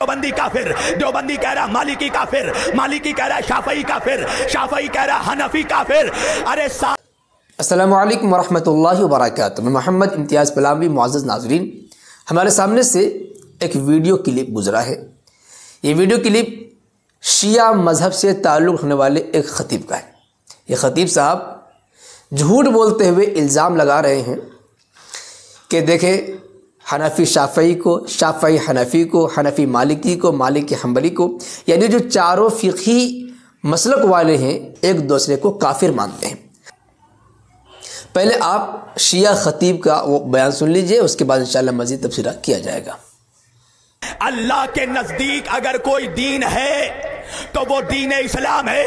देवबंदी काफिर, देवबंदी कह रहा मालिकी काफिर, मालिकी कह रहा शाफई काफिर, शाफई कह रहा हनफी काफिर। अरे अस्सलामु अलैकुम वरहमतुल्लाहि वबरकातुहू। मैं मोहम्मद इम्तियाज़ पलावी। मुअज़्ज़ज़ नाज़रीन, हमारे सामने से एक वीडियो क्लिप गुजरा है। ये वीडियो क्लिप शिया मज़हब से ताल्लुक़ रखने वाले एक ख़तीब का है। ये ख़तीब साहब झूठ बोलते हुए इल्ज़ाम लगा रहे हैं कि देखें, हनफी शाफ़ई को, शाफ़ई हनफी को, हनफी मालिकी को, मालिकी हम्बली को, यानी जो चारों फ़िक़ही मसलक वाले हैं एक दूसरे को काफिर मानते हैं। पहले आप शिया ख़तीब का वो बयान सुन लीजिए, उसके बाद इंशाअल्लाह मज़ीद तफसीर किया जाएगा। अल्लाह के नज़दीक अगर कोई दीन है तो वो दीन इस्लाम है,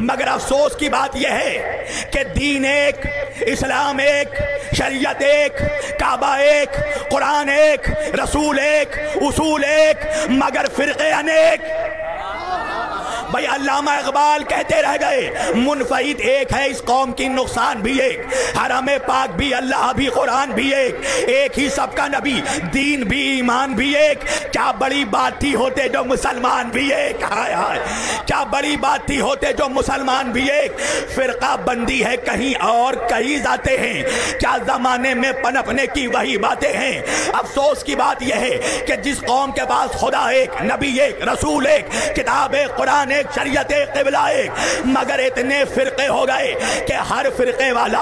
मगर अफसोस की बात यह है कि दीन एक, इस्लाम एक, शरीयत एक, काबा एक, कुरान एक, रसूल एक, उसूल एक, मगर फ़िरक़े अनेक। भाई अल्लामा इकबाल कहते रह गए, मुनफरिद एक है इस कौम की, नुकसान भी एक, हरम पाक भी, अल्लाह भी, कुरान भी एक ही सबका नबी, दीन भी, ईमान भी एक। क्या बड़ी बात थी होते जो मुसलमान भी एक, हाय हाय, क्या बड़ी बात थी होते जो मुसलमान भी एक। फिरका बंदी है कहीं और कहीं जाते हैं, क्या ज़माने में पनपने की वही बातें हैं। अफसोस की बात यह है कि जिस कौम के पास खुदा एक, नबी एक, रसूल एक, किताब एक, कुरान एक, शरीयत एक, क़िबला एक, मगर इतने फिरके हो गए कि हर फिरके वाला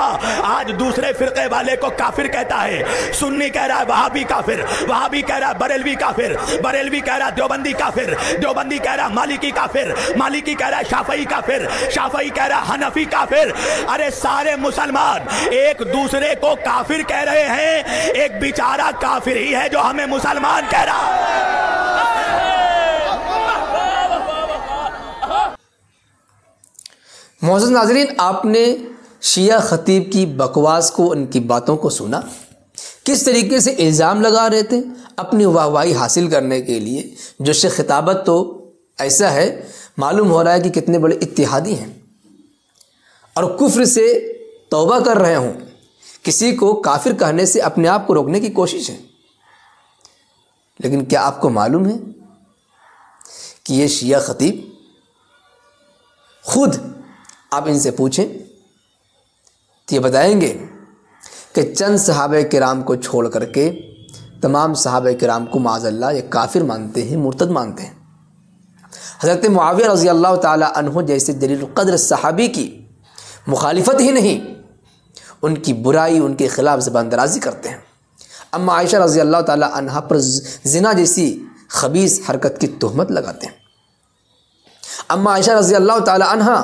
आज दूसरे फिरके वाले को काफिर कहता है। सुन्नी कह रहा है वहाबी काफिर, वहाबी कह रहा है बरेलवी काफिर, बरेलवी कह रहा है देवबंदी काफिर, देवबंदी कह रहा है मालिकी काफिर, मालिकी कह रहा है शाफई काफिर, शाफई कह रहा है हनफी काफिर। अरे सारे मुसलमान एक दूसरे को काफिर कह रहे हैं, एक बेचारा काफिर ही है जो हमें मुसलमान कह रहा है। मुअज़्ज़ज़ नाज़रीन, आपने शिया ख़तीब की बकवास को, उनकी बातों को सुना, किस तरीके से इल्ज़ाम लगा रहे थे अपनी वाहवाही हासिल करने के लिए। जो से खिताबत तो ऐसा है, मालूम हो रहा है कि कितने बड़े इत्तिहादी हैं और कुफ्र से तौबा कर रहे हों। किसी को काफिर कहने से अपने आप को रोकने की कोशिश है। लेकिन क्या आपको मालूम है कि ये शिया ख़तीब खुद, आप इनसे पूछें तो ये बताएंगे कि चंद सहाबे किराम को छोड़ करके तमाम सहाबे किराम को माज़अल्लाह ये काफिर मानते हैं, मुर्तद मानते हैं। हज़रत मुआविया रज़ी अल्लाह ताला अन्हु जैसे जलील क़द्र सहाबी की मुखालिफत ही नहीं, उनकी बुराई, उनके ख़िलाफ़ ज़बान दराज़ी करते हैं। अम्मा आयशा रज़ी अल्लाह ताला अन्हा पर ज़िना जैसी ख़बीस हरकत की तहमत लगाते हैं। अम्मा आयशा रज़ी अल्लाह ताला अन्हा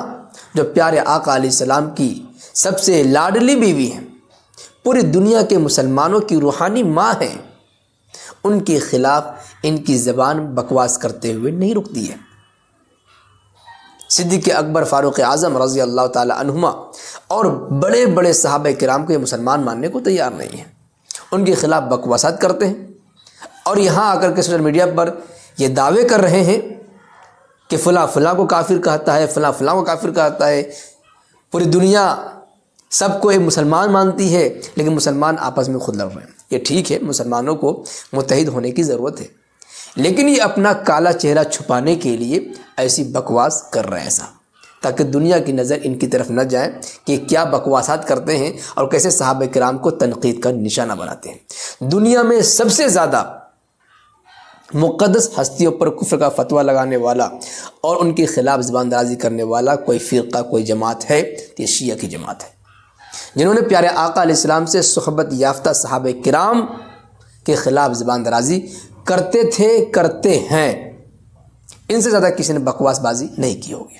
जो प्यारे आका अलैहिस्सलाम की सबसे लाडली बीवी हैं, पूरी दुनिया के मुसलमानों की रूहानी माँ हैं, उनके ख़िलाफ़ इनकी ज़बान बकवास करते हुए नहीं रुकती है। सिद्दीक़ अकबर फ़ारूक़ आज़म रज़ी अल्लाह ताला अन्हुमा और बड़े बड़े सहाबा किराम को ये मुसलमान मानने को तैयार नहीं हैं, उनके ख़िलाफ़ बकवासात करते हैं और यहाँ आकर के सोशल मीडिया पर ये दावे कर रहे हैं कि फ़लाँ फ़लाँ को काफिर कहता है, फ़लाँ फ़लाँ को काफिर कहता है। पूरी दुनिया सबको एक मुसलमान मानती है, लेकिन मुसलमान आपस में खुद लड़ रहे हैं। ये ठीक है, मुसलमानों को मुत्तहिद होने की ज़रूरत है, लेकिन ये अपना काला चेहरा छुपाने के लिए ऐसी बकवास कर रहे हैं ऐसा, ताकि दुनिया की नज़र इनकी तरफ न जाए कि क्या बकवासात करते हैं और कैसे सहाबा किराम को तनकीद का निशाना बनाते हैं। दुनिया में सबसे ज़्यादा मुक़द्दस हस्तियों पर कुफ्र का फतवा लगाने वाला और उनके ख़िलाफ़ ज़बान दराज़ी करने वाला कोई फ़िरक़ा, कोई जमात है तो ये शिया की जमात है, जिन्होंने प्यारे आका अलैहिस्सलाम से सुहबत याफ्ता सहाबा किराम के ख़िलाफ़ ज़बान दराज़ी करते थे, करते हैं। इनसे ज़्यादा किसी ने बकवासबाजी नहीं की होगी।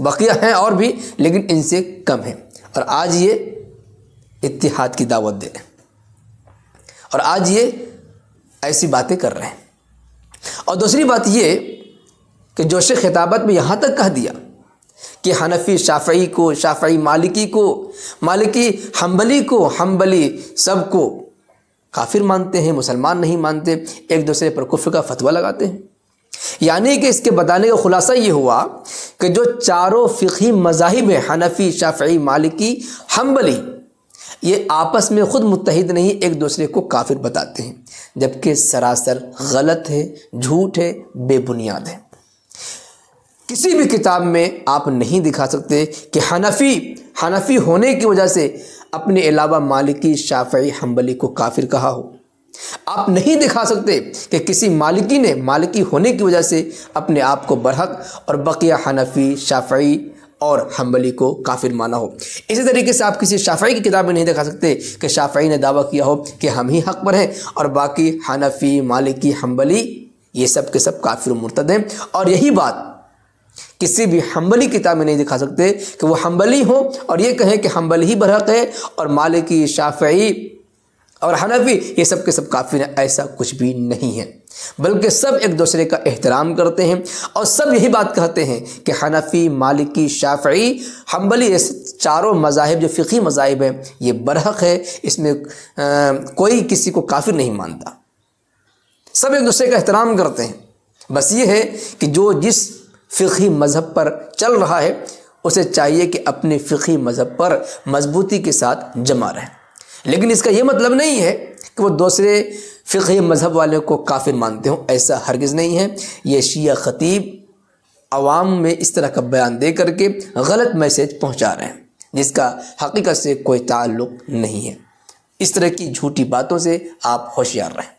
बकिया हैं और भी, लेकिन इनसे कम है। और आज ये इत्तिहाद की दावत दे रहे हैं और आज ये ऐसी बातें कर रहे हैं। और दूसरी बात ये कि जोश खिताबत में यहाँ तक कह दिया कि हनफी शाफ़ई को, शाफ़ई मालिकी को, मालिकी हम्बली को, हम्बली सबको काफिर मानते हैं, मुसलमान नहीं मानते, एक दूसरे पर कुफ्र का फतवा लगाते हैं। यानी कि इसके बताने का खुलासा ये हुआ कि जो चारों फ़िक़ही मज़ाहिब हैं, हनफी, शाफ़ई, मालिकी, हम्बली, ये आपस में ख़ुद मुत्तहिद नहीं, एक दूसरे को काफिर बताते हैं। جبکہ سراسر غلط ہے، جھوٹ ہے، بے بنیاد ہے۔ کسی بھی کتاب میں آپ نہیں دکھا سکتے کہ حنفی ہونے کی وجہ سے اپنے علاوہ مالکی، شافعی، حنبلی کو کافر کہا ہو۔ آپ نہیں دکھا سکتے کہ کسی مالکی نے مالکی ہونے کی وجہ سے اپنے آپ کو برحق اور بقیہ حنفی، شافعی اور حنبلی کو کافر مانا ہو۔ اسی طریقے سے آپ کسی شافعی کی کتاب میں نہیں دکھا سکتے کہ شافعی نے دعویٰ کیا ہو کہ ہم ہی حق پر ہیں اور باقی حنفی، مالکی، حنبلی یہ سب کے سب کافر و مرتد ہیں۔ اور یہی بات کسی بھی حنبلی کتاب میں نہیں دکھا سکتے کہ وہ حنبلی ہوں اور یہ کہیں کہ حنبلی ہی برحق ہے اور مالکی، شافعی اور حنفی یہ سب کے سب کافر ہیں۔ ایسا کچھ بھی نہیں ہے، بلکہ سب ایک دوسرے کا احترام کرتے ہیں اور سب یہی بات کہتے ہیں کہ حنفی، مالکی، شافعی، حنبلی یہ چاروں مذاہب جو فقہی مذاہب ہیں یہ برحق ہے، اس میں کوئی کسی کو کافر نہیں مانتا۔ سب ایک دوسرے کا احترام کرتے ہیں۔ بس یہ ہے کہ جو جس فقہی مذہب پر چل رہا ہے اسے چاہیے کہ اپنے فقہی مذہب پر مضبوطی کے ساتھ جمع رہے، لیکن اس کا یہ مطلب نہیں ہے کہ وہ دوسرے فقہی مذہب والوں کو کافر مانتے ہوں، ایسا ہرگز نہیں ہے۔ یہ شیعہ خطیب عوام میں اس طرح کا بیان دے کر کے غلط میسج پہنچا رہے ہیں جس کا حقیقت سے کوئی تعلق نہیں ہے۔ اس طرح کی جھوٹی باتوں سے آپ ہوشیار رہیں۔